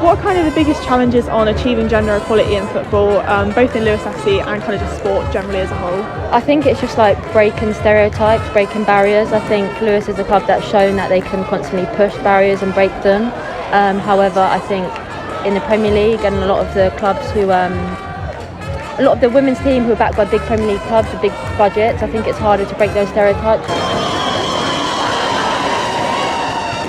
What are kind of the biggest challenges on achieving gender equality in football, both in Lewes FC and kind of just sport generally as a whole? I think it's just like breaking stereotypes, breaking barriers. I think Lewes is a club that's shown that they can constantly push barriers and break them. However, I think in the Premier League and a lot of the clubs who, a lot of the women's team who are backed by big Premier League clubs with big budgets, I think it's harder to break those stereotypes.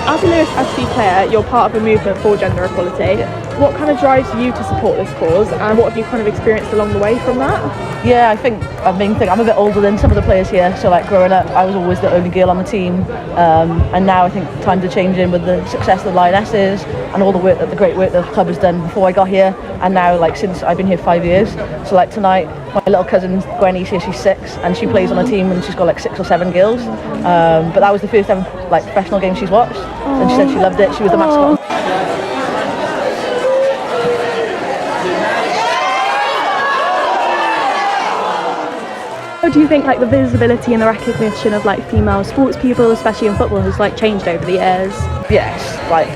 As a Lewes FC player, you're part of a movement for gender equality. What kind of drives you to support this cause, and what have you kind of experienced along the way from that? Yeah, I think a main thing, I'm a bit older than some of the players here, so like growing up I was always the only girl on the team, and now I think times are changing with the success of the Lionesses and all the work, the great work the club has done before I got here, and now like since I've been here 5 years. So like tonight my little cousin Gwenny's here, she's 6 and she plays on a team and she's got like 6 or 7 girls, but that was the first ever like professional game she's watched, and she said she loved it. She was the mascot. How do you think like the visibility and the recognition of like female sports people, especially in football, has like changed over the years? Yes, like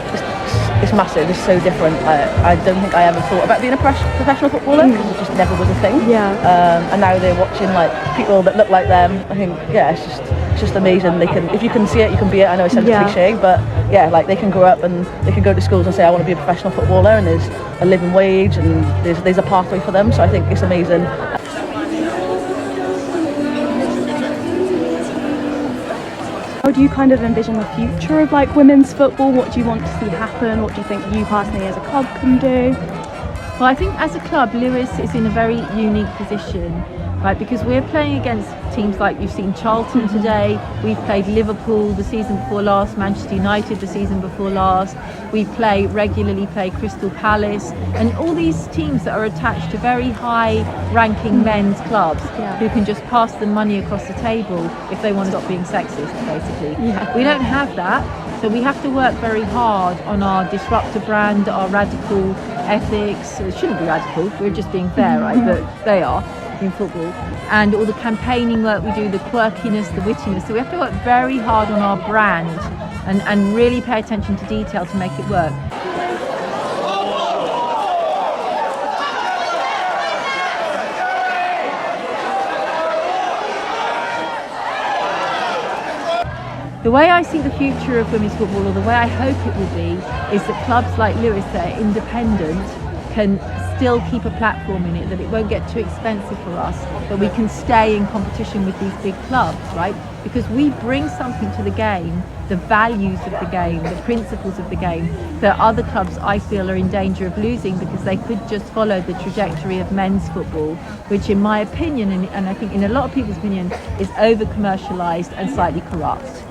it's massive. It's so different. I don't think I ever thought about being a professional footballer because it just never was a thing. Yeah. And now they're watching like people that look like them. I think it's just amazing. They can, if you can see it, you can be it. I know it sounds cliche, but yeah, like they can grow up and they can go to schools and say I want to be a professional footballer, and there's a living wage and there's a pathway for them. So I think it's amazing. How do you kind of envision the future of like women's football? What do you want to see happen? What do you think you personally as a club can do? Well, I think as a club, Lewes is in a very unique position, right? Because we're playing against teams like you've seen Charlton today. We've played Liverpool the season before last, Manchester United the season before last. We regularly play Crystal Palace, and all these teams that are attached to very high-ranking men's clubs who can just pass the money across the table if they want to stop being sexist, basically. Yeah. We don't have that. So we have to work very hard on our disruptor brand, our radical ethics. It shouldn't be radical, we're just being fair, right? But they are in football. And all the campaigning work we do, the quirkiness, the wittiness. So we have to work very hard on our brand and really pay attention to detail to make it work. The way I see the future of women's football, or the way I hope it will be, is that clubs like Lewes that are independent can still keep a platform in it, that it won't get too expensive for us, but we can stay in competition with these big clubs, right? Because we bring something to the game, the values of the game, the principles of the game, that other clubs I feel are in danger of losing because they could just follow the trajectory of men's football, which in my opinion, and I think in a lot of people's opinion, is over commercialised and slightly corrupt.